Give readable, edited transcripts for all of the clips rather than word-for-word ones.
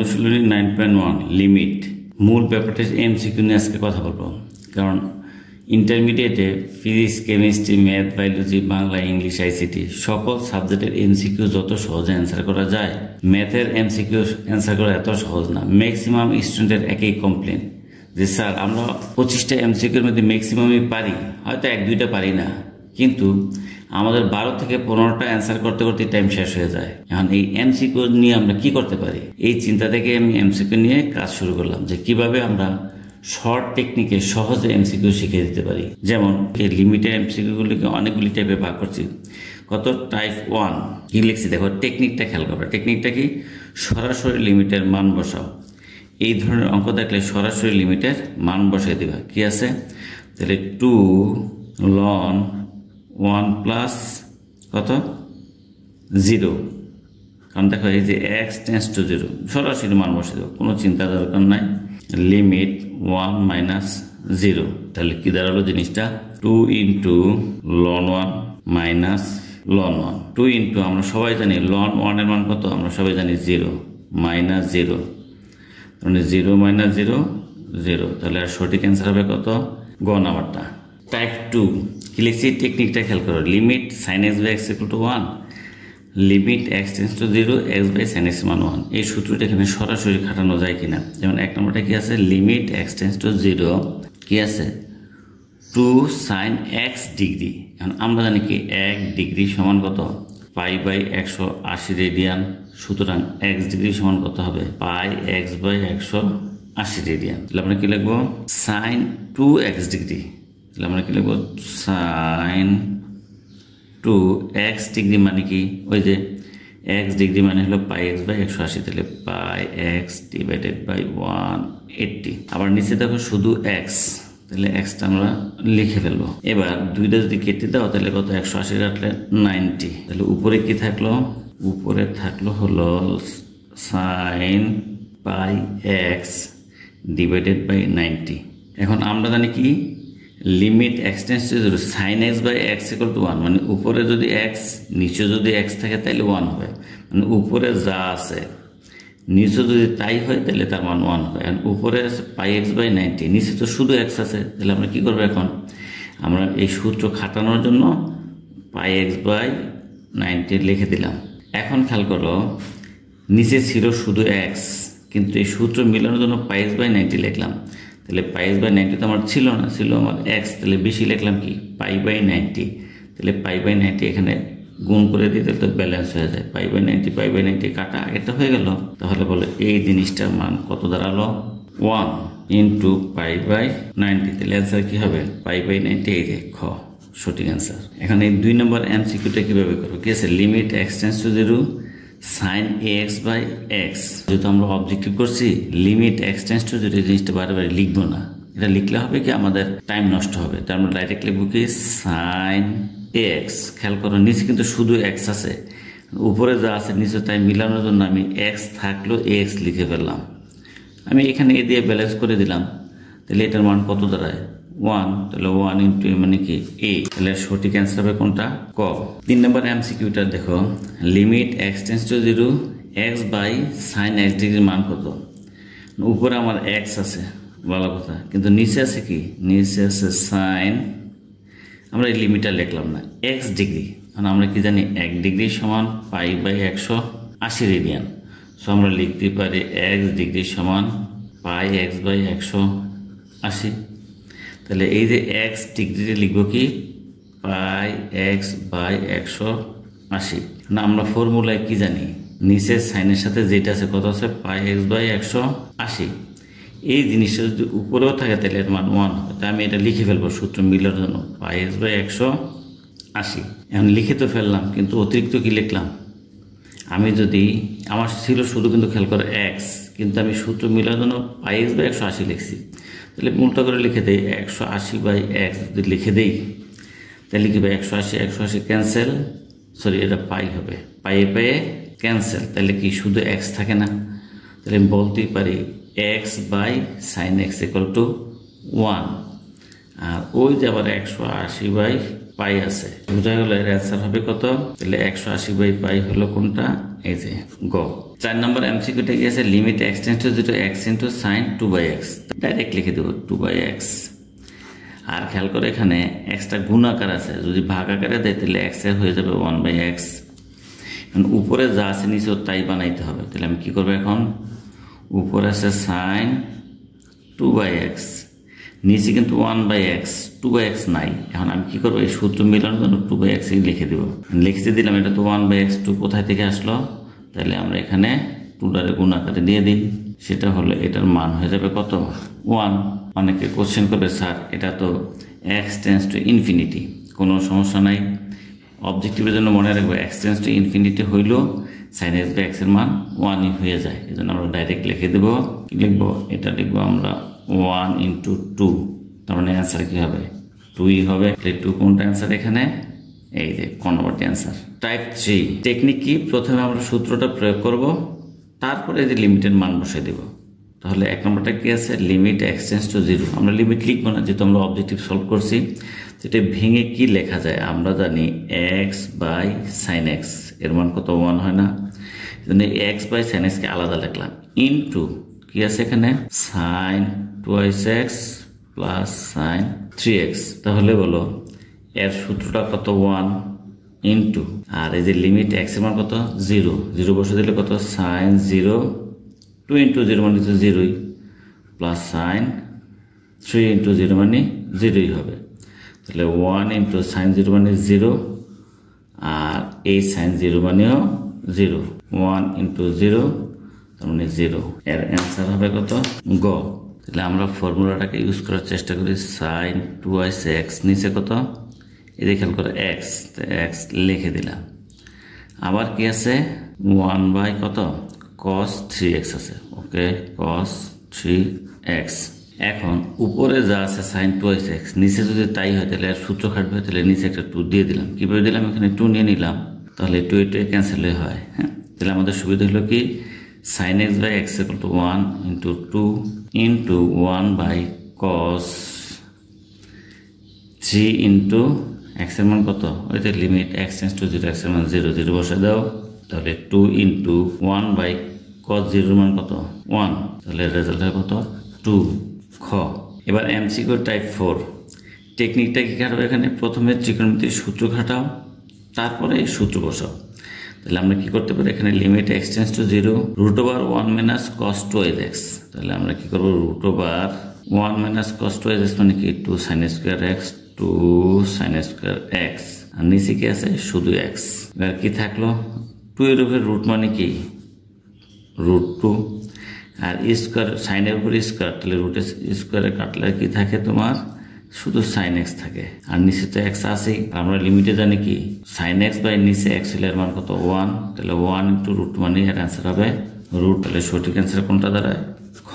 অনুশীলনী 9.1 লিমিট। মূল ব্যাপারটা এমসিকিউ নিয়ে আজকে কথা বলবো, কারণ ইন্টারমিডিয়েটে physics, chemistry, math, biology, Bangla, English, ICT সকল সাবজেক্টের এমসিকিউ যত সহজে অ্যান্সার করা যায়, ম্যাথের এমসিকিউ অ্যান্সার করা এত সহজ না। ম্যাক্সিমাম স্টুডেন্টের একই কমপ্লেন যে স্যার আমরা 25টা এমসিকিউর মধ্যে ম্যাক্সিমামই পারি, হয়তো 1-2টা পারি না, কিন্তু আমাদের 12 থেকে 15টা অ্যান্সার করতে করতে টাইম শেষ হয়ে যায়। এখন এই এমসিকিউ নিয়ে আমরা কি করতে পারি, এই চিন্তা থেকে আমি এমসিকিউ নিয়ে কাজ শুরু করলাম যে কিভাবে আমরা শর্ট টেকনিকে সহজে এমসিকিউ শিখিয়ে দিতে পারি। যেমন লিমিটেড এমসিকিউগুলিকে অনেকগুলি টাইপে ভাগ করছি। কত টাইপ 1 কি লিখছি দেখো, টেকনিকটা খেয়াল করবে। টেকনিকটা কি, সরাসরি লিমিটের মান বসাও। এই ধরনের অঙ্ক দেখলে সরাসরি লিমিটের মান বসাই দেবা। কি আছে তাহলে 2 ln 1 প্লাস কত 0, কারণ দেখো এই যে x টেন্স টু 0, সরাসরি মান বসে দেবো, কোনো চিন্তা দরকার নাই। লিমিট 1 মাইনাস 0, তাহলে কি দাঁড়ালো জিনিসটা 2 into ln 1 minus ln 1। 2 into আমরা সবাই জানি ln 1 এর মান কত, আমরা সবাই জানি 0 মাইনাস 0, মানে 0 মাইনাস 0 0, তাহলে আর সঠিক অ্যান্সার হবে কত গ নাম্বারটা। টাইপ 2 কি লিখছি, টেকনিকটা খেয়াল করো। Limit sine x by x equal to 1, limit x tends to 0 x by sine x মান 1। এই সূত্রটা এখানে সরাসরি খাটানো যায় কিনা। যেমন এক নম্বরটা কি আছে, লিমিট এক্স টেন্স টু 0 কি আছে 2 সাইন এক্স ডিগ্রি। এখন আমরা জানি কি 1 ডিগ্রি সমান কত পাই বাই 180 রেডিয়ান, সুতরাং এক্স ডিগ্রি সমান কত হবে পাই এক্স বাই 180 রেডিয়ান। তাহলে আমরা কি লিখবো সাইন 2x ডিগ্রি, তাহলে আমরা কি লিখবো সাইন 2x ডিগ্রি মানে কি, ওই যে x ডিগ্রি মানে হলো পাই এক্স বাই 180, তাহলে পাই এক্স ডিভাইডেড বাই 180। আবার নিচে দেখো শুধু x, তাহলে এক্সটা আমরা লিখে ফেলবো। এবার দুইটা যদি কেটে দাও তাহলে কত 180 কাটলে 90, তাহলে উপরে কি থাকলো, উপরে থাকলো হলো sine pi x divided by 90। এখন আমরা জানি কি limit x tends to 0 sine x by x equal to 1, মানে উপরে যদি এক্স নিচে যদি এক্স থাকে তাহলে 1 হবে, মানে উপরে যা আছে নিচে যদি তাই হয় তাহলে তার মান 1 হবে। এখন উপরে আছে পাই এক্স বাই 90, নিচে তো শুধু এক্স আছে, তাহলে আমরা কি করবো, এখন আমরা এই সূত্র খাটানোর জন্য পাই এক্স বাই 90 লিখে দিলাম। এখন খেয়াল করো নিচে ছিল শুধু এক্স, কিন্তু এই সূত্র মিলানোর জন্য পাই এক্স বাই 90 লিখলাম, তাহলে পাই এক্স বাই 90 তো আমার ছিল না, ছিল আমার এক্স, তাহলে বেশি লিখলাম কি পাই বাই 90, তাহলে পাই বাই 90 এখানে গুণ করে দিতে তো ব্যালেন্স হয়ে যায়। পাই বাই 90 কাটা এটা হয়ে গেল, তাহলে বলে এই জিনিসটার মান কত দাঁড়ালো 1 ইন্টু পাই বাই 90, তাহলে অ্যান্সার কি হবে পাই বাই 90, এই যে খ সঠিক অ্যান্সার। এখন এই 2 নম্বর এমসিকিউটা কিভাবে করবো, কি আছে limit x tends to 0 sine x by x. যেহেতু আমরা অবজেক্টিভ করছি লিমিট এক্স টেন্স টু 0, এই জিনিসটা বারে লিখবো না, এটা লিখলে হবে কি আমাদের টাইম নষ্ট হবে, তার আমরা ডাইরেক্ট লিখবো কি সাইন এক্স। খেয়াল করো নিচে কিন্তু শুধু এক্স আছে, উপরে যা আছে নিচে তাই মিলানোর জন্য আমি এক্স থাকলো এক্স লিখে ফেললাম। আমি এখানে এ দিয়ে ব্যালেন্স করে দিলাম, তাহলে এটার মান কত দাঁড়ায় 1, তাহলে 1 ইন্টু মানে কি এ, তাহলে সঠিক অ্যান্সার হবে কোনটা ক। 3 নম্বর এমসিকিউটা দেখো, limit x tends to 0 x by sine x ডিগ্রির মান কত। উপরে আমার এক্স আছে ভালো কথা, কিন্তু নিচে আছে কি, নিচে আছে সাইন, আমরা এই লিমিটটা লিখলাম না এক্স ডিগ্রি, কারণ আমরা কি জানি 1 ডিগ্রি সমান পাই বাই 180 রেডিয়ান। সো আমরা লিখতে পারি এক্স ডিগ্রি সমান পাই এক্স বাই 180। তাহলে এই যে এক্স ডিগ্রিতে লিখবো কি পাই এক্স বাই 180, না আমরা ফর্মুলায় কি জানি নিচের সাইনের সাথে যেটা আছে কত আছে পাই এক্স বাই 180। এই জিনিসটা যদি উপরেও থাকে তাহলে এর মান 1 হবে, তাই আমি এটা লিখে ফেলবো সূত্র মিলার জন্য পাই এক্স বাই 180। এখন লিখে তো ফেললাম, কিন্তু অতিরিক্ত কি লিখলাম, আমি যদি আমার ছিল শুধু কিন্তু খেয়াল করে এক্স, কিন্তু আমি সূত্র মিলার জন্য পাই এক্স বাই 180 লিখছি, তাহলে উল্টা করে লিখে দেই 180 বাই এক্স যদি লিখে দেই তাহলে কি 180 ক্যান্সেল, সরি এটা পাই হবে, পাইয়ে ক্যান্সেল, তাহলে কি শুধু এক্স থাকে না, তাহলে আমি বলতেই পারি x by sine x equal to 1, আর ওই যে আবার 180 বাই পাই আছে, বোঝা গেল এর অ্যান্সার হবে কত। তাহলে 180/পাই হলো কোনটা, এই যে গ। 4 নম্বর এমসিকিউটা কি আছে, limit x tends to 0 x into sign 2/x, direct লিখে দেবো 2/x। আর খেয়াল করে এখানে এক্সটা গুণ আকার আছে, যদি ভাগ আকারে দেয় তাহলে x এর হয়ে যাবে 1/x। উপরে যা আছে নিচেও তাই বানাইতে হবে। তাহলে আমি কি করবো, এখন উপরে আছে সাইন 2/x, নিচে কিন্তু 1/x, 2/x নাই। এখন আমি কি করবো, এই সূত্র মিলানোর জন্য 2/x লিখে দেবো। লিখতে দিলাম, এটা তো 1/x, 2 কোথায় থেকে আসলো, তাহলে আমরা এখানে 2টারে গুণ আকারে দিয়ে দিই। সেটা হলো এটার মান হয়ে যাবে কত, 1। অনেকে কোশ্চেন করবে, স্যার এটা তো x টেন্ডস টু ইনফিনিটি, কোনো সমস্যা নাই। অবজেক্টিভের জন্য মনে রাখবো x টেন্ডস টু ইনফিনিটি হইলেও সাইন x বাই x এর মান 1ই হয়ে যায়। এই জন্য আমরা ডাইরেক্ট লিখে দেবো, কি লিখবো, এটা লিখবো আমরা 1 ইন্টু 2, তার মানে অ্যান্সার কি হবে, 2ই হবে। 2 কোনটা অ্যান্সার এখানে, এই যে কনভার্ট অ্যান্সার। টাইপ 3 টেকনিক কি, প্রথমে আমরা সূত্রটা প্রয়োগ করব, তারপরে যে লিমিটের মান বসাই দেব। তাহলে 1 নম্বরটা কি আছে, লিমিট x টেন্ডস টু 0। আমরা লিমিট লিখবো না, যেহেতু আমরা অবজেক্টিভ সলভ করছি। সেটা ভেঙে কি লেখা যায়, আমরা জানি x বাই সাইন x এর মান কত, 1 হয় না। x বাই সাইন x কে আলাদা লিখলাম, ইন্টু কি আছে এখানে, sign 2x plus sign 3x। তাহলে বলো এর সূত্রটা কত, 1 ইন্টু, আর এই যে লিমিট x এর মান কত, 0, 0 বসে দিলে কত, সাইন 0, 2 ইন্টু 0 মানে তো 0ই, প্লাস সাইন 3 ইন্টু 0 মানে 0ই হবে। তাহলে 1 ইন্টু সাইন 0 মানে 0, আর এই সাইন 0 মানেও 0, 1 ইন্টু 0 তার মানে 0। এর অ্যান্সার হবে কত, গ। তাহলে আমরা ফর্মুলাটাকে ইউজ করার চেষ্টা করি, সাইন 2x নিচে কত, এই খেয়াল করে x, x লিখে দিলাম। আবার কি আছে, 1 বাই কত, cos 3x আছে, ওকে, cos 3x। এখন উপরে যা আছে সাইন 2x, নিচে যদি তাই হয় তাহলে আর সূত্র খাটবে, তাহলে নিচে একটা 2 দিয়ে দিলাম। কিভাবে দিলাম, এখানে 2 নিয়ে নিলাম, তাহলে 2 ক্যান্সেল হয়। হ্যাঁ, তাহলে আমাদের সুবিধা হলো কি, sine x by x equal to 1 into 2 into 1 by cos 3 into x এর মান কত, ওই যে limit x tends to 0, x এর মান 0, 0 বসে দাও। তাহলে 2 ইন্টু 1 বাই cos 0 এর মান কত, 1, তাহলে রেজাল্ট হয় কত, 2, খ। এবার এমসিকিউ টাইপ 4 টেকনিকটা কি খাটাবো, এখানে প্রথমে ত্রিকোণমিতির সূত্র খাটাও, তারপরে এই সূত্র বসাও। তাহলে আমরা কি করতে পারি, এখানে limit x tends to 0, √1 minus cos 2x। তাহলে আমরা কি করবো, √1 মাইনাস cos 2x মানে কি, 2 sin square x, 2 sin square x, আর নিচে কি আছে, শুধু x। এবার কি থাকলো, 2 এর উপরে রুট মানে কি, √2, আর স্কয়ার, সাইনের উপরে স্কয়ার, তাহলে রুটের স্কয়ারে কাটলে কি থাকে তোমার, শুধু সাইন x থাকে, আর নিচে তো x আছেই। আমরা লিমিটে জানি কি, সাইন x বাই নিচে x হলে এর মান কত, 1। তাহলে 1 ইন্টু √2 মানে এর অ্যান্সার হবে √। তাহলে সঠিক অ্যান্সার কোনটা দাঁড়ায়, খ।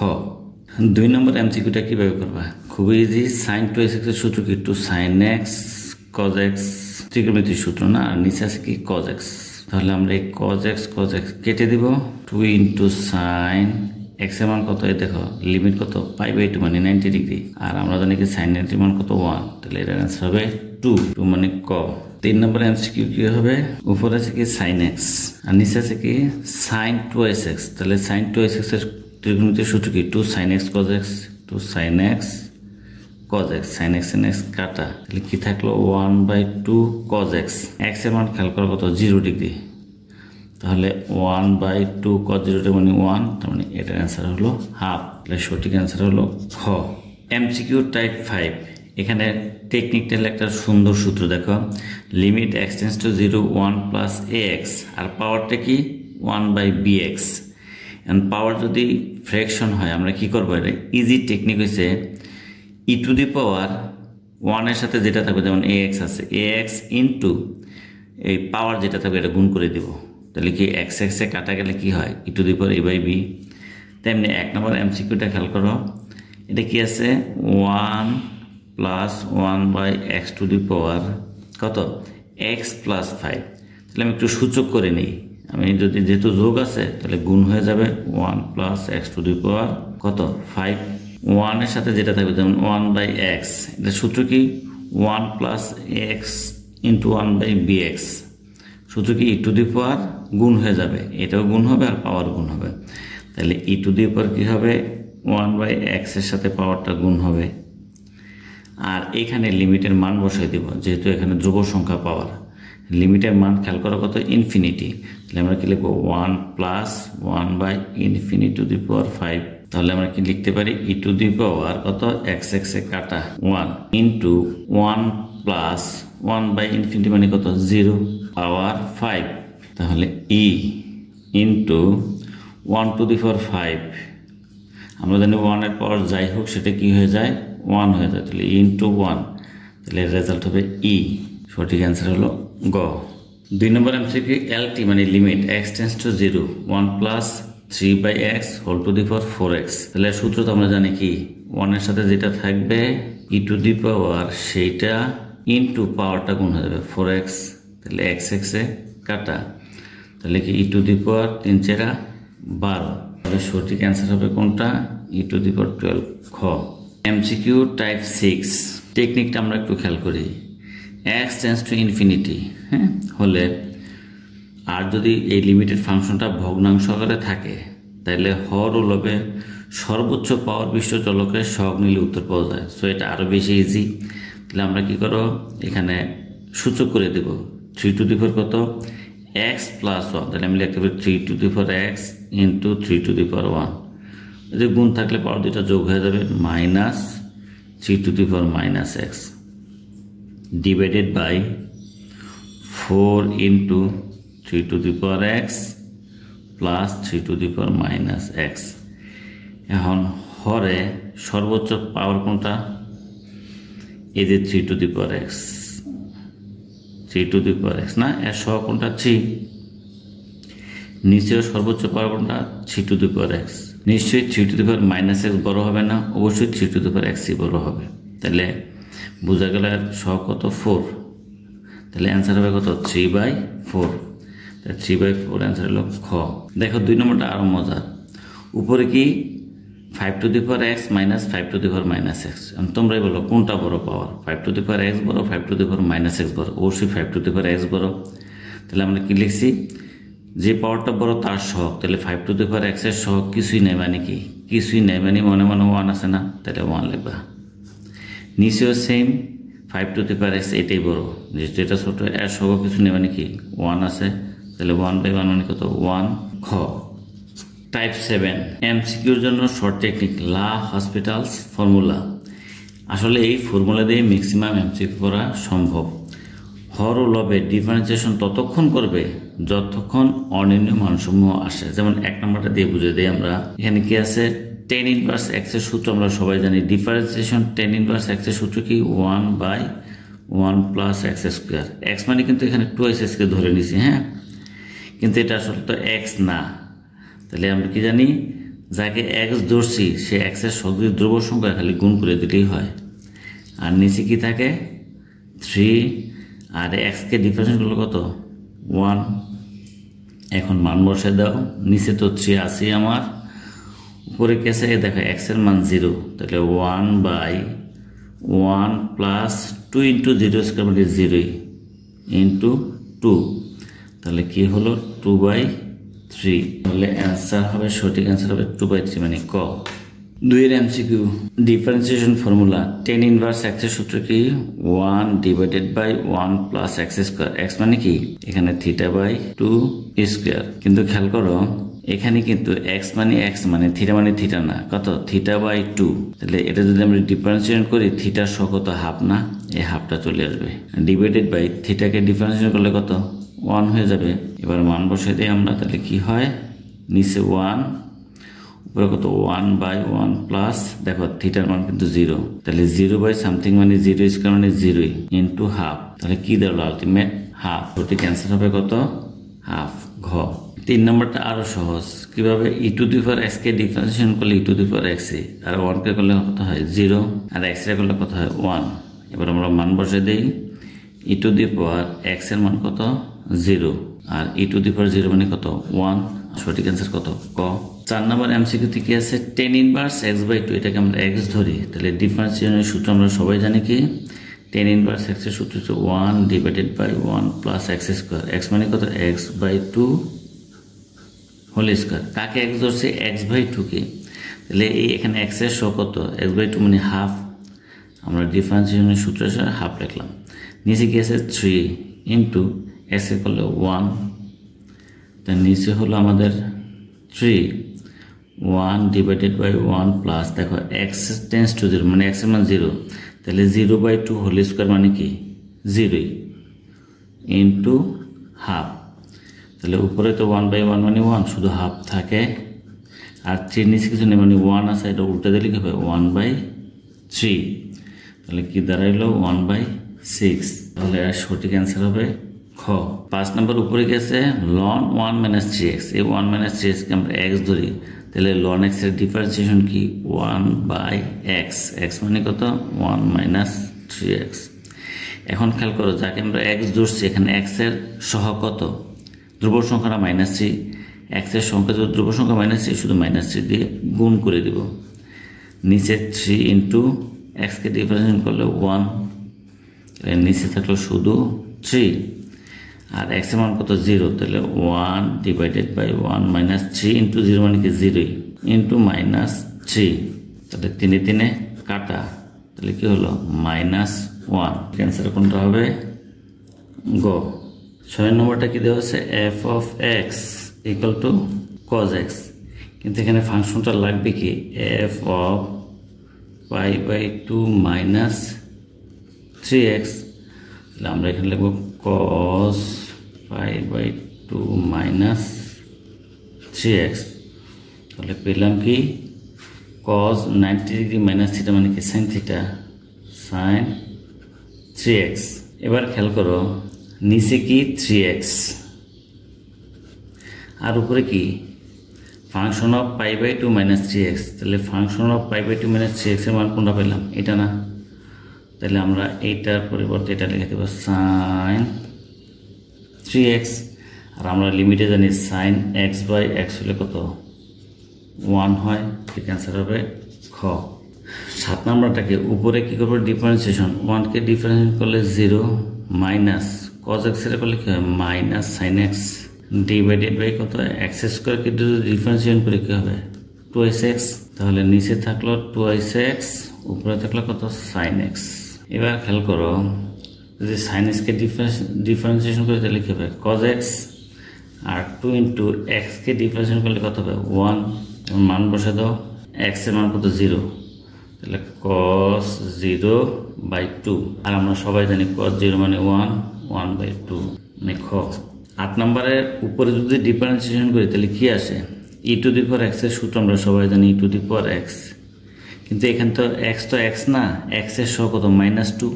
2 নম্বর এমসিকিউটা কিভাবে করবা, খুবই ইজি। সাইন 2x এর সূত্র কি, 2 sin x cos x, ত্রিকোণমিতির সূত্র না, আর নিচে আছে কি, cos x। তাহলে আমরা এই cos x কেটে দিব, 2 ইন্টু সাইন x এর মান কত, এই দেখো লিমিট কত, π/2 মানে 90 ডিগ্রি, আর আমরা জানি কি সাইন 90 মান কত, 1। তাহলে এর অ্যান্সার হবে 2, 2 মানে ক। 3 নম্বর এমসিকিউ কি হবে, উপরে আছে কি সাইন x, আর নিচে আছে কি সাইন 2x। তাহলে সাইন 2x এর ত্রিকোণমিতির সূত্র কি, 2 sin x cos x, 2 sin x cos x, sin x and x কাটা, তাহলে কি থাকলো, 1/2 cos x। x এর মান খেয়াল করা কত, 0 ডিগ্রি, তাহলে 1/2 cos 0 মানে 1, তার মানে এটার অ্যান্সার হলো হাফ। তাহলে সঠিক অ্যান্সার হলো খ। এমসিকিউ টাইপ 5 এখানে টেকনিকটা একটা সুন্দর সূত্র দেখো, limit x tends to 0, 1 plus ax, আর পাওয়ারটা কি, 1/bx। এন্ড পাওয়ার যদি ফ্র্যাকশন হয় আমরা কি করবো, এটা ইজি টেকনিক হয়েছে, e টু দি পাওয়ার 1 এর সাথে যেটা থাকবে, যেমন ax আছে, ax ইন্টু এই পাওয়ার যেটা থাকবে এটা গুণ করে দিব। তাহলে কি x এ কাটা গেলে কি হয়, e two the power a/b। তেমনি 1 নম্বর এমসিকিউটা খেয়াল করো, এটা কি আছে, 1 প্লাস 1/x টু দি পাওয়ার কত, x প্লাস 5। তাহলে আমি একটু সূচক করে নিই, আমি যদি যেহেতু যোগ আছে তাহলে গুণ হয়ে যাবে, 1 প্লাস x টু দি পাওয়ার কত, 5। 1 এর সাথে যেটা থাকবে, যেমন 1/x, এটা সূত্র কি, 1 plus x into 1 by b x, সূত্র কি ই টু দি পাওয়ার গুণ হয়ে যাবে, এটাও গুণ হবে আর পাওয়ার গুণ হবে, তাহলে ই টু দি পাওয়ার কী হবে 1 বাই এক্সের সাথে পাওয়ারটা গুণ হবে। আর এখানে লিমিটের মান বসাই দেব, যেহেতু এখানে ধ্রুব সংখ্যা পাওয়ার, লিমিটের মান খেয়াল করা কত ইনফিনিটি, তাহলে আমরা কি লিখবো 1 plus 1 by infinity to the power 5, তাহলে আমরা কি লিখতে পারি ই টু দি পাওয়ার কত এক্স এক্সে কাটা 1 ইন্টু 1 প্লাস 1 বাই ইনফিনিটি মানে কত 0 পাওয়ার 5, তাহলে ই ইন্টু 1 টু দি পাওয়ার 5, আমরা জানি 1 এর পাওয়ার যাই হোক সেটা কি হয়ে যায় 1 হয়ে যায়, তাহলে ইন্টু 1, তাহলে রেজাল্ট হবে ই। সঠিক অ্যান্সার হলো গ। 2 নম্বর এমসিকিউ এলটি মানে limit x tends to 0 1 plus 3 by x whole to the power 4x, তাহলে সূত্র তো আমরা জানি কি 1 এর সাথে যেটা থাকবে ই টু দি পাওয়ার সেইটা ইন্টু পাওয়ারটা গুণ হয়ে যাবে 4x, তাহলে এক্স এক্সে কাটা, তাহলে কি ই টু দি পাওয়ার 3 4 12, তাহলে সঠিক অ্যান্সার হবে কোনটা ই টু দি পাওয়ার 12 খ। এমসিকিউ টাইপ 6 টেকনিকটা আমরা একটু খেয়াল করি। এক্স টেন্ডস টু ইনফিনিটি হলে আর যদি এই লিমিটেড ফাংশনটা ভগ্নাংশ আকারে থাকে তাহলে হর ও লবে সর্বোচ্চ পাওয়ার বিশিষ্ট চলকের সহগ নিলে উত্তর পাওয়া যায়। সো এটা আরও বেশি ইজি। তাহলে আমরা কি করব এখানে সূচক করে দেব 3 টু দি পাওয়ার কত এক্স প্লাস 1, তাহলে আমি লিখতে পারি 3 to the power x into 3 to the power 1, যে গুণ থাকলে পাওয়ার দুইটা যোগ হয়ে যাবে minus 3 to the power minus x divided by 4 into 3 to the power x plus 3 to the power minus x. এখন হরে সর্বোচ্চ পাওয়ার কোনটা এই যে 3 to the power x, 3 to the power x না, এর সহ কোনটা 3, নিচেও সর্বোচ্চ পাওয়ার কোনটা 3 টু দি পাওয়ার এক্স, নিশ্চয়ই 3 to the power minus x বড় হবে না, অবশ্যই 3 টু দি পাওয়ার এক্সই বড় হবে, তাহলে বোঝা গেল এর সহ কত 4, তাহলে অ্যান্সার হবে কত 3/4, তাহলে 3/4 অ্যান্সার হলো খ। দেখো 2 নম্বরটা আরও মজার, উপরে কি 5 two the power x minus 5 two the power minus x, তোমরাই বলো কোনটা বড় পাওয়ার 5 টু দি পাওয়ার এক্স বড় 5 two the power minus x বড়, অবশ্যই 5 টু দি পাওয়ার এক্স বড়, তাহলে আমরা কি লিখছি যে পাওয়ারটা বড় তার সহগ, তাহলে 5 টু দি পাওয়ার এক্স এর সহগ কিছুই নেই মানে কি কিছুই নেই মানে মনে মনে 1 আছে না, তাহলে 1 লিখবা। নিচেও same 5 two the power x এটাই বড়, যেহেতু এটা ছোট এর সহগ কিছু নেই মানে কি 1 আছে, তাহলে 1/1 মানে কত 1 খ। টাইপ 7 এমসিকিউর জন্য শর্ট টেকনিক লা হসপিটালস ফর্মুলা, আসলে এই ফর্মুলা দিয়ে ম্যাক্সিমাম এমসিকিউ করা সম্ভব। হর ও লবের ডিফারেন্সিয়েশন ততক্ষণ করবে যতক্ষণ অনির্ণয় মানসমূহ আসে, যেমন 1 নম্বরটা দিয়ে বুঝে দিই আমরা, এখানে কি আছে tan ইনভার্স এক্স এর সূত্র আমরা সবাই জানি, ডিফারেন্সিয়েশন tan ইনভার্স এক্স এর সূত্র কি 1/1 প্লাস এক্স স্কোয়ার, এক্স মানে কিন্তু এখানে 2x কে ধরে নিছি, হ্যাঁ কিন্তু এটা আসলে তো এক্স না, তাহলে আমরা কি জানি যাকে এক্স ধরছি সে এক্স এর সহযোগী ধ্রুব সংখ্যা খালি গুণ করে দিলেই হয়, আর নিচে কি থাকে 3, আর এক্সকে ডিফারেন্স করলো কত 1, এখন মান বসে দাও, নিচে তো 3 আছে আমার, উপরে কেসে দেখো এক্স এর মান 0, তাহলে 1/1 প্লাস 2 ইন্টু 0 স্কোয়ার মানে 0 ইন্টু 2, তাহলে কি হলো 2/3, তাহলে অ্যান্সার হবে সঠিক অ্যান্সার হবে 2/3 মানে ক। 2 এর MCQ differentiation formula tan inverse x এর সূত্র কি 1/1 প্লাস এক্স স্কোয়ার, এক্স মানে কি এখানে θ/2 স্কোয়ার, কিন্তু খেয়াল করো এখানে কিন্তু এক্স মানে থিটা মানে থিটা না, কত θ/2, তাহলে এটা যদি আমরা ডিফারেন্সিয়েশন করি থিটার সহ কত হাফ না, এই হাফটা চলে আসবে, ডিভাইডেড বাই থিটাকে ডিফারেন্সিয়েশন করলে কত 1 হয়ে যাবে। এবার মান বসে দিই আমরা, তাহলে কি হয় নিচে 1 উপরে কত 1/1 প্লাস দেখো থিটার মান কিন্তু 0, তাহলে 0/something মানে 0 স্কয়ার মানে 0 ইন্টু হাফ, তাহলে কি দাঁড়ালো আলটিমেট হাফ, সঠিক অ্যান্সার হবে কত হাফ ঘ। 3 নম্বরটা আরো সহজ, কিভাবে e to the power x কে ডিফারেন্সিয়েশন করলে e to the power x আর 1 কে করলে কত হয় 0 আর এক্স রে করলে কত হয় 1। এবার আমরা মান বসে দেই, ই টু দি পাওয়ার এক্স এর মান কত 0 আর ই টু দি পাওয়ার 0 মানে কত 1, সঠিক অ্যান্সার কত ক। 4 নম্বর এমসিকিউ থেকে আছে tan ইনভার্স x/2, এটাকে আমরা x ধরি, তাহলে ডিফারেন্সিয়েশনের সূত্র আমরা সবাই জানি কি tan ইনভার্স x এর সূত্র হচ্ছে 1 divided by 1 plus x square. x মানে কত x/2 হোল স্কয়ার। কাকে x ধরছে x/2 কে, তাহলে এই এখানে x এর সহ কত x/2 মানে হাফ, আমরা ডিফারেন্সিয়েশনের সূত্র হিসেবে হাফ লিখলাম। নিচে কি আছে 3 ইনটু x এ করলে 1, তার নিচে হলো আমাদের 3 1 ডিভাইডেড বাই 1 প্লাস দেখো x টেন্ডস টু 0 মানে x এর মান 0, তাহলে 0/2 হোল স্কয়ার মানে কি 0 ইনটু হাফ। তাহলে উপরে তো 1/1 মানে 1, শুধু হাফ থাকে, আর 3 নিচে কিছু নেই মানে 1 আছে, এটা উল্টে দিলে কি হবে 1/3, তাহলে কি দাঁড়াইলো 1/6। তাহলে সঠিক অ্যান্সার হবে খ। 5 নম্বর উপরে গেছে ln 1 - 3x, এই 1 - 3x কে আমরা x ধরি, তাহলে ln x এর ডিফারেন্সিয়েশন কি 1/x, x মানে কত 1 - 3x। এখন খেয়াল করো যাকে আমরা x ধরছি এখানে x এর সহ কত ধ্রুবক সংখ্যাটা -3, x এর সংখ্যা যদি ধ্রুবক সংখ্যা -3 শুধু -3 দিয়ে গুণ করে দিব। নিচে 3 ইন্টু x কে ডিফারেন্সিয়েশন করলে 1, নিচে থাকলো শুধু 3, আর x এর মান কত 0, তাহলে 1 ডিভাইডেড বাই 1 -3 ইন্টু 0 মানে কি 0 ইন্টু -3, তাহলে 3 3 কাটা, তাহলে কি হলো -1। ক্যান্সার কোনটা হবে গ। 6 নম্বরটা কি দেওয়া আছে f of x equal to cos x, কিন্তু এখানে ফাংশনটা লাগবে কি f of pi/2 minus 3x, তাহলে আমরা এখানে লিখব cos pi/2 minus 3x, তাহলে পেলাম কি cos 90 ডিগ্রি মাইনাস থিটা মানে কি sin থিটা sin 3x। এবার খেয়াল করো নিচে কি 3x আর উপরে কি function of pi/2 minus 3x, তাহলে function of pi/2 minus 3x এর মান কোনটা পেলাম এটা না, তাহলে আমরা এইটার পরিবর্তে এটা লিখে দেব sin 3x, আর আমরা লিমিটে জানি sin x/x হলে কত 1 হয়, ঠিক অ্যান্সার হবে খ। 7 নম্বরটাকে উপরে কি করবো ডিফারেন্সিয়েশন, 1 কে ডিফারেন্সিয়েশন করলে 0 মাইনাস cos x এর করলে কি হয় minus sin x divided by কত x স্কয়ার কে ডিফারেন্সিয়েশন করে কি হবে 2x, তাহলে নিচে থাকলো 2x, উপরে থাকলো কত sin x। এবার খেয়াল করো যদি sin x কে ডিফারেন্সিয়েশন করে তাহলে কি হবে cos x, আর 2 ইন্টু x কে ডিফারেন্সিয়েশন করলে কত হবে 1, মান বসে দাও, x এর মান কত 0, তাহলে cos 0/2, আর আমরা সবাই জানি cos 0 মানে 1, 1/2 মানে খ। 8 নম্বরের উপরে যদি ডিফারেন্সিয়েশন করি তাহলে কি আসে e⁴x এর সূত্র আমরা সবাই জানি e⁴x, কিন্তু এখানে তো x না, x এর সহ কত -2,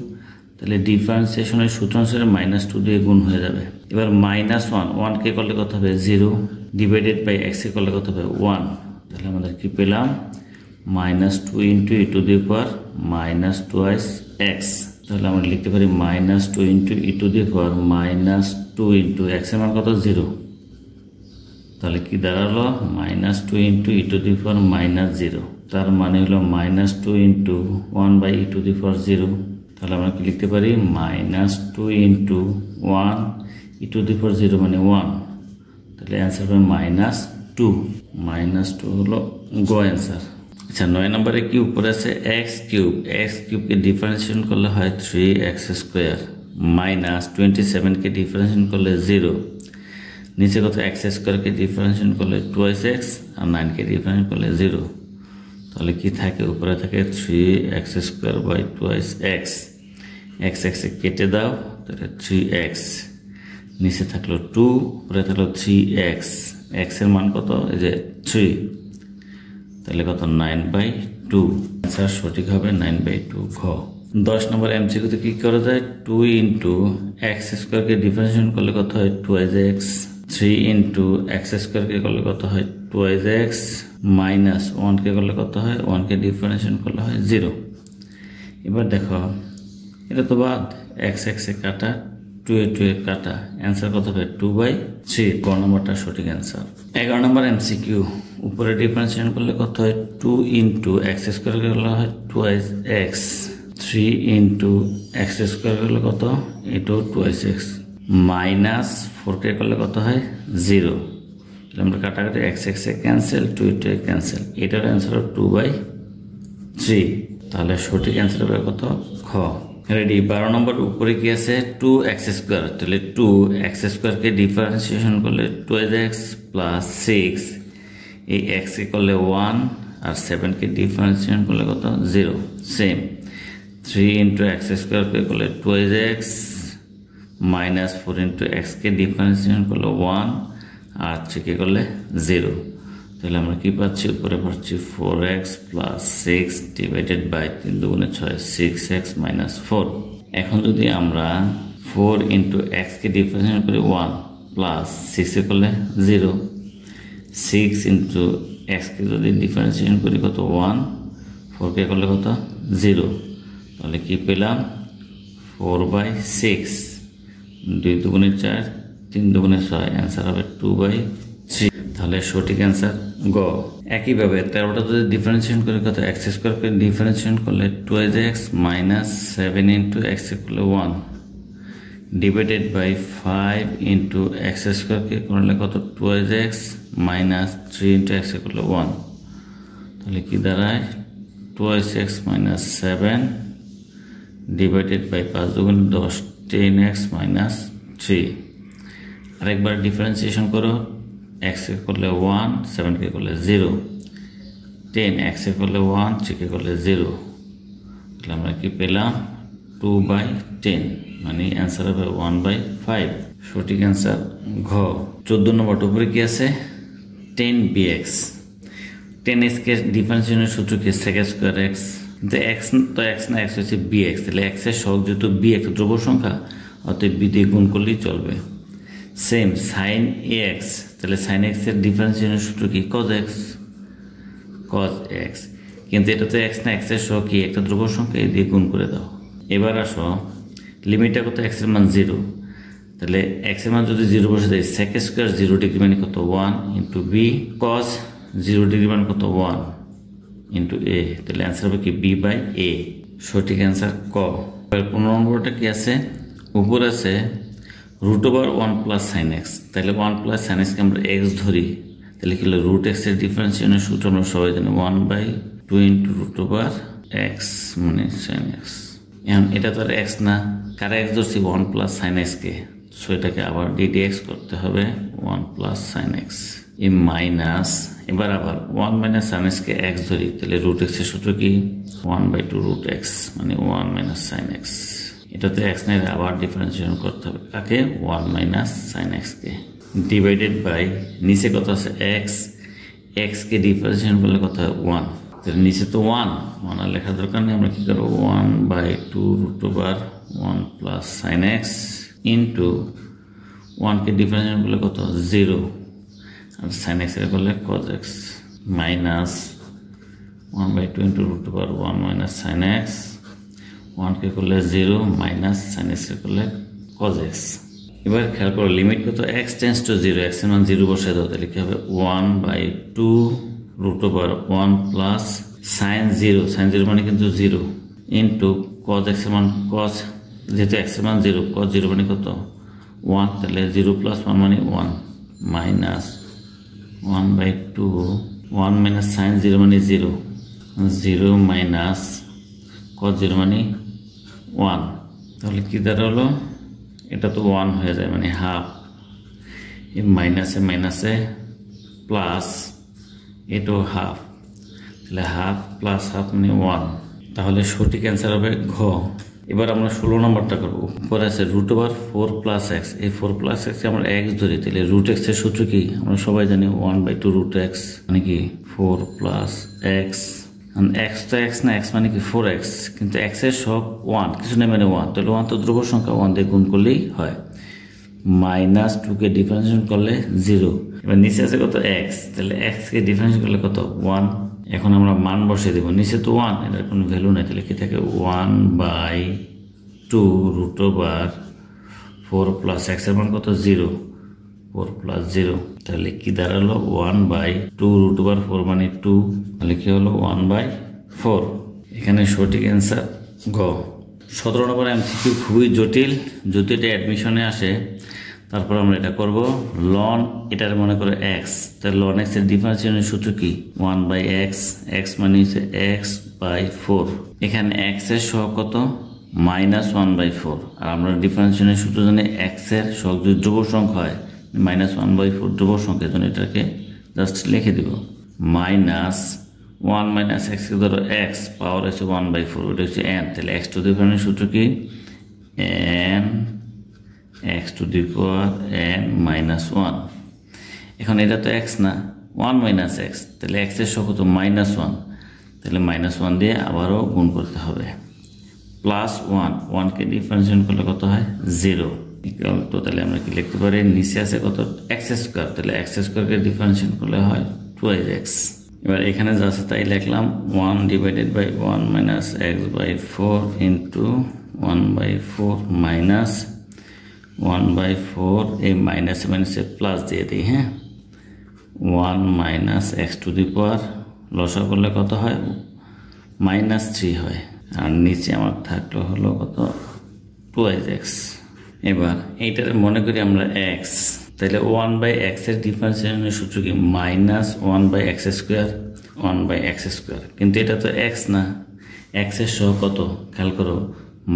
তাহলে ডিফারেন্সিয়েশনের সূত্র অনুসারে -2 দিয়ে গুণ হয়ে যাবে। এবার -1 কে করলে কত হবে 0 ডিভাইডেড বাই x কে করলে কত হবে 1, তাহলে আমাদের কি পেলাম -2 ইন্টু e⁴ -2x, তাহলে আমরা লিখতে পারি -2 ইন্টু e⁴ -2 ইন্টু x এর মান কত 0, তাহলে কি দাঁড়ালো -2 ইন্টু e⁻, তার মানে হলো -2 ইন্টু 1/e⁴0, তাহলে আমরা কি লিখতে পারি -2 ইন্টু 1 e⁴0 মানে 1, তাহলে অ্যান্সার হবে -2 হলো গ অ্যান্সার। আচ্ছা 9 নম্বরে কি উপরে আছে x কিউব কে ডিফারেন্সিয়েশন করলে হয় 3x² মাইনাস 27 কে ডিফারেন্সিয়েশন করলে 0, নিচে কত x² কে ডিফারেন্সিয়েশন করলে 2x, আর 9 কে ডিফারেন্সিয়েশন করলে 0, তাহলে কি থাকে উপরে থাকে 3x²/2x, x কেটে দাও তাহলে 3x, নিচে থাকলো 2, উপরে থাকলো 3x, x এর মান কত এই যে 3, তাহলে কত 9/2, আনসার সঠিক হবে 9/2 ঘ। 10 নম্বর এমসিকিউতে কি করা যায় 2 ইন্টু x² কে ডিফারেন্সিয়েশন করলে কত হয় 2x, 3 ইন্টু x² কে করলে কত হয় 2x, মাইনাস 1 কে করলে কত হয় 1 কে ডিফারেন্সিয়েশন করলে হয় 0। এবার দেখো এটা তো বাদ, x এ কাটা 2 এ কাটা, অ্যান্সার কত হবে 2/3, ক নম্বরটা সঠিক অ্যান্সার। 11 নম্বর এমসিকিউ উপরে ডিফারেন্সিয়েশন করলে কত হয় 2 ইন্টু x² করলে হয় 2x, 3 3 ইন্টু এক্স স্কোয়ার করলে কত, এটাও 2x মাইনাস 4কে করলে কত হয় 0। তাহলে আমরা কাটাকাটি এক্স এক্সে ক্যান্সেল, 2 2 ক্যান্সেল, এটার অ্যান্সার 2/3। তাহলে সঠিক অ্যান্সার হবে কত, খ। রেডি। 12 নম্বর উপরে কি আছে 2x স্কোয়ার, তাহলে 2x স্কোয়ারকে ডিফারেন্সিয়েশন করলে 2x প্লাস 6, এই এক্সকে করলে 1 আর 7কে ডিফারেন্সিয়েশন করলে কত 0। সেম 3 ইন্টু এক্স স্কোয়ারকে করলে 2x মাইনাস 4 ইন্টু এক্সকে ডিফারেন্সিয়েশন করলে 1 আর 3কে করলে 0। তাহলে আমরা কি পাচ্ছি, উপরে পাচ্ছি 4x প্লাস 6 ডিভাইডেড বাই 3 দুগুণে 6, 6x মাইনাস 4। এখন যদি আমরা 4 ইন্টু এক্সকে ডিফারেন্সিয়েশন করি 1 প্লাস 6 এ করলে 0, 6 ইন্টু এক্সকে যদি ডিফারেন্সিয়েশন করি কত 1, 4কে করলে কত 0। তাহলে কি পেলাম 4/6, 2 দুগুণে 4, 3 দুগুণে 6, অ্যান্সার হবে 2/3। তাহলে সঠিক অ্যান্সার গ। একইভাবে 13টা যদি ডিফারেন্সিয়েশন করে কত, এক্স স্কোয়ারকে ডিফারেন্সিয়েশন করলে 2x মাইনাস 7 ইন্টু এক্স করলে 1 ডিভাইডেড বাই 5 ইন্টু এক্স স্কোয়ারকে করলে কত 2x মাইনাস 3 ইন্টু এক্স করলে 1। তাহলে কি দাঁড়ায় 2x মাইনাস 7 ডিভাইডেড বাই 5 দুগুণে 10, 10x মাইনাস 3। আরেকবার ডিফারেন্সিয়েশন করো, এক্স কে করলে 1, 7কে করলে 0, 10 এক্স কে করলে 1, 3কে করলে 0। তাহলে আমরা কি পেলাম 2/10, মানে অ্যান্সার হবে 1/5। সঠিক অ্যান্সার ঘ। 14 নম্বর উপরে কি আছে 10bx, 10x কে ডিফারেন্সিয়েশনের সূত্র কি sec স্কয়ার x, কিন্তু x তো x না, x হচ্ছে bx। তাহলে x এর সহগ যেহেতু b একটা ধ্রুব সংখ্যা, অতএব b দিয়ে গুণ করলেই চলবে। সেম সাইন ax, তাহলে সাইন x এর ডিফারেন্সিয়েশনের সূত্র কি cos x, কিন্তু এটা তো x না, x এর সহগ কি একটা ধ্রুব সংখ্যা, এই দিয়ে গুণ করে দাও। এবার আসো লিমিটটা কত, x এর মান 0, তাহলে x এর মান যদি 0 বসে দেয় sec স্কয়ার 0 ডিগ্রি মানে কত 1 ইন্টু b, cos 0 ডিগ্রি মানে কত 1 ইন্টু a, তাহলে অ্যান্সার হবে কি b/a। সঠিক অ্যান্সার ক। 15 নম্বরটা কি আছে, উপর আছে √1 প্লাস সাইন এক্স, তাহলে 1 প্লাস সাইন এক্সকে আমরা x ধরি, তাহলে কি হলো √x এর ডিফারেন্সিয়েশনের সূত্র আমরা সবাই জানি 1/2 ইন্টু √x মানে সাইন এক্স। এখন এটা তো আর x না, কারা x ধরছি 1 প্লাস সাইন এক্সকে, সো এটাকে আবার ddx করতে হবে 1 প্লাস সাইন এক্স এই মাইনাস, এবার আবার 1 মাইনাস সাইন এক্সকে x ধরি, তাহলে √x এর সূত্র কি 1/2 √x মানে 1 মাইনাস সাইন এক্স। এটাতে x নাই, আবার ডিফারেন্সিয়েশন করতে হবে কাকে 1 মাইনাস সাইন এক্সকে, ডিভাইডেড বাই নিচে কত আছে x কে ডিফারেন্সিয়েশন করলে কত হয় 1, তাহলে নিচে তো 1 আর লেখার দরকার নেই, আমরা কি করবো 1/2 √1 প্লাস সাইন এক্স ইন্টু 1 কে ডিফারেন্সিয়েশন করলে কত 0 আর সাইন এক্স এর করলে cos x minus 1/2 into √1 minus sine x, 1 কে করলে 0 মাইনাস সাইন এক্স কে করলে cos x। এবার খেয়াল করো লিমিট কত, x টেন্ডস টু 0, x এর মান 0 বসায় দাও, তাহলে কি হবে 1/2 √1 প্লাস সাইন 0 মানে কিন্তু 0 ইন্টু cos x এর মান cos, যেহেতু x এর মান 0, cos 0 মানে কত 1, তাহলে 0 প্লাস 1 মানে 1 মাইনাস 1/2 1 মাইনাস সাইন 0 মানে 0 মাইনাস cos 0 মানে 1। তাহলে কি দাঁড়ালো, এটা তো 1 হয়ে যায় মানে হাফ, এই মাইনাসে প্লাস এটাও হাফ, তাহলে হাফ প্লাস হাফ মানে 1। তাহলে সঠিক অ্যান্সার হবে ঘ। এবার আমরা 16 নম্বরটা করবো। পরে আছে √4 প্লাস এক্স, এই 4 প্লাস এক্সকে আমরা x ধরি, তাহলে √x এর সূত্র কি আমরা সবাই জানি 1/2 √x মানে কি 4 প্লাস এক্স, x তো x না, x মানে কি 4x, কিন্তু x এর সব 1 কিছু নেই মানে 1, তাহলে 1 তো ধ্রুব সংখ্যা, 1 দিয়ে গুণ করলেই হয়, মাইনাস 2 কে ডিফারেন্সিয়েশন করলে 0। এবার নিচে আছে কত x, তাহলে x কে ডিফারেন্সিয়েশন করলে কত 1, এখন আমরা মান বসিয়ে দেবো, নিচে তো 1 এটার কোনো ভ্যালু নেই, তাহলে কি থাকে 1/2 √4 প্লাস x এর মান কত 0, 4 প্লাস 0, তাহলে কি দাঁড়ালো 1/2 √4 মানে 2, তাহলে কি হলো 1/4। এখানে সঠিক অ্যান্সার গ 17 নম্বর এমসিকিউ খুবই জটিল, যদি এটা অ্যাডমিশনে আসে তারপর আমরা এটা করব। লন এটার মনে করে এক্স, তাহলে লন এক্স এর ডিফারেন্সিয়েশনের সূত্র কি 1/x, x মানে হচ্ছে x/4। এখানে x এর সহগ কত -1/4, আর আমরা ডিফারেন্সিয়েশনের সূত্র জানি x এর সহগ যদি ধ্রুবক সংখ্যা হয় -1/4 ধ্রুবক সংখ্যা, জন্য এটাকে জাস্ট লিখে দিব -1 - x কে ধরো x পাওয়ার হচ্ছে 1/4, ওটা হচ্ছে n, তাহলে x টু দি পাওয়ার সূত্র কি n x two the power n -1। এখন এটা তো x না, 1 - x, তাহলে x এর সহগ তো -1, তাহলে -1 দিয়ে আবারও গুণ করতে হবে। +1, 1 কে ডিফারেন্সিয়েশন করলে কত হয় 0, ইকুয়াল তো তাহলে আমরা কি লিখতে পারি নিচে আছে কত x², তাহলে x² কে ডিফারেন্সিয়েশন করলে হয় 2x। এবার এখানে যা আছে তাই লিখলাম 1/1 - x/4 ইন্টু 1/4 মাইনাস 1/4, এই মাইনাসে মাইনাসে প্লাস দিয়ে দিই। হ্যাঁ, 1 - x টু দি পাওয়ার লসা করলে কত হয় -3 হয়, আর নিচে আমার থাকলো হলো কত 2x। এবার এইটার মনে করি আমরা x, তাহলে 1/x এর ডিফারেন্সিয়েশনের সূত্র কি -1/x², 1/x², কিন্তু এটা তো x না, x এর সহগ কত খেয়াল করো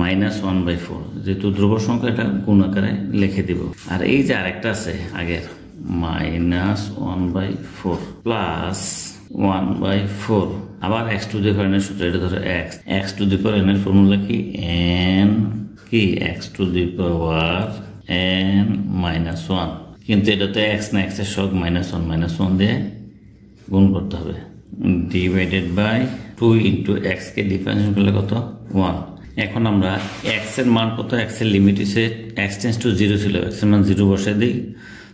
-1/4, যেহেতু ধ্রুবক সংখ্যা এটা গুণ আকারে লিখে দিব। আর এই যে আরেকটা আছে আগের -1/4 প্লাস 1/4, আবার x টু দি পাওয়ার এর সূত্র, এটা ধরো x টু দি পাওয়ার এর ফর্মুলা কি n কি x two the power n -1, কিন্তু এটা তো x না, x এর সহগ -1 দিয়ে গুণ করতে হবে, ডিভাইডেড বাই 2 ইন্টু x কে ডিফারেন্সিয়েশন করলে কত 1। এখন আমরা x এর মান কত, x এর লিমিট হচ্ছে x টেন্ডস টু 0 ছিল, x এর মান 0 বসে দিই,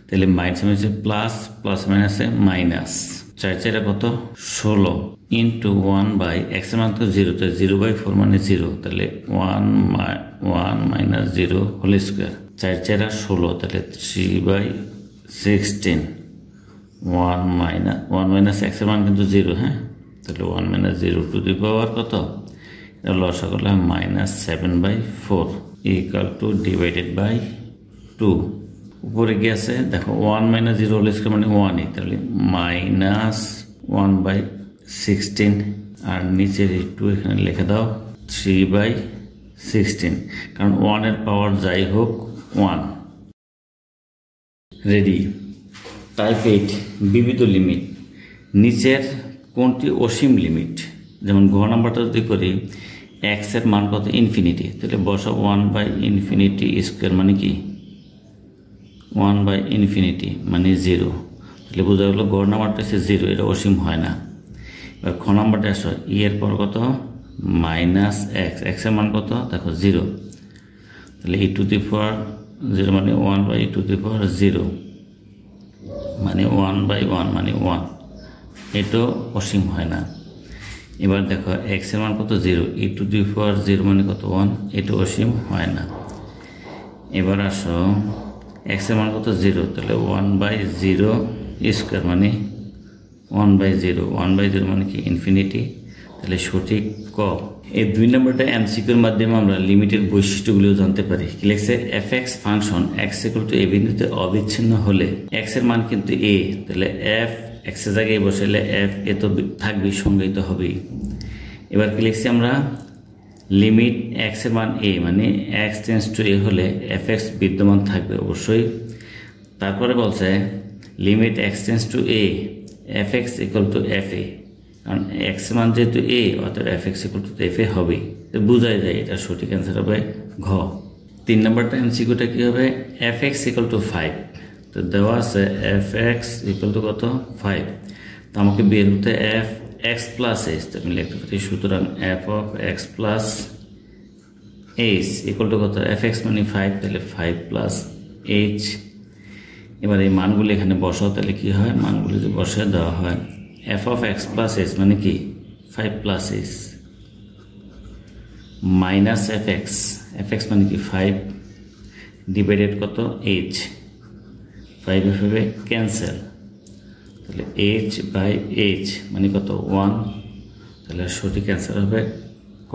তাহলে মাইনাসে প্লাস, প্লাস মাইনাসে মাইনাস, 4 কত 16 ইন্টু 1/x এর মান তো 0, তো 0/4 মানে 0, তাহলে 1 - 0 হোল স্কোয়ার, 4 16, তাহলে 3/16, 1 - x এর মান কিন্তু 0, হ্যাঁ, তাহলে 1 - 0 টু দি পাওয়ার কত, এটা লসা করলে -7/4 ইকুয়াল টু ডিভাইডেড বাই 2। উপরে কি আছে দেখো 1 - 0 হোল স্কোয়ার মানে 1, তাহলে -1/16, আর নিচের এই 2 এখানে লিখে দাও 3/16, কারণ 1 এর পাওয়ার যাই হোক 1। রেডি। টাইপ 8 বিবিধ লিমিট, নিচের কোনটি অসীম লিমিট, যেমন ঘ নাম্বারটা যদি করি x এর মান কত ইনফিনিটি, তাহলে বসা 1/∞² মানে কি 1/∞ মানে 0, তাহলে বোঝা গেল ঘ নাম্বারটা হচ্ছে 0, এটা অসীম হয় না। এবার খ নাম্বারটা আসো ই এর পর কত -x, x এর মান কত দেখো 0, তাহলে e টু দি পাওয়ার 0 মানে 1/(e⁻0) মানে 1/1 মানে 1, এটাও অসীম হয় না। এবার দেখো x এর মান কত 0, e⁻0 মানে কত 1, এটা অসীম হয় না। এবার আসো x এর মান কত 0, তাহলে 1/0² মানে 1/0, 1/0 মানে কি ইনফিনিটি, তাহলে সঠিক ক। এই 2 নম্বরটা এমসিকিউর মাধ্যমে আমরা লিমিটের বৈশিষ্ট্যগুলিও জানতে পারি। কি লিখছে f(x) ফাংশন x = a বিন্দুতে অবিচ্ছিন্ন হলে x এর মান কিন্তু a, তাহলে f x এর জায়গায় বসালে f এ তো থাকবে, সংজ্ঞায়িত হবেই। এবার কি লিখছি আমরা লিমিট x এর মান a মানে x টেন্ডস টু a হলে fx বিদ্যমান থাকবে অবশ্যই। তারপরে বলছে limit x tends two a fx = fa, কারণ x এর মান যেহেতু a অর্থাৎ fx = fa হবে, তো বোঝাই যায় এটা সঠিক অ্যান্সার হবে ঘ। 3 নম্বরটা এমসিকিউটা কি হবে fx = 5, তো দেওয়া আছে fx = কত 5, তো আমাকে বের হতে f(x + h), তো আমি লিখতে পারি সুতরাং f(x + h) = কত fx মানে 5, তাহলে 5 + h। এবার এই মানগুলি এখানে বসাও, তাহলে কি হয় মানগুলি যদি বসায় দেওয়া হয় f(x + h) মানে কি 5 + h মাইনাস fx মানে কি 5 ডিভাইডেড কত h, 5 এভাবে ক্যান্সেল, তাহলে h/h মানে কত 1, তাহলে সঠিক অ্যান্সার হবে ক।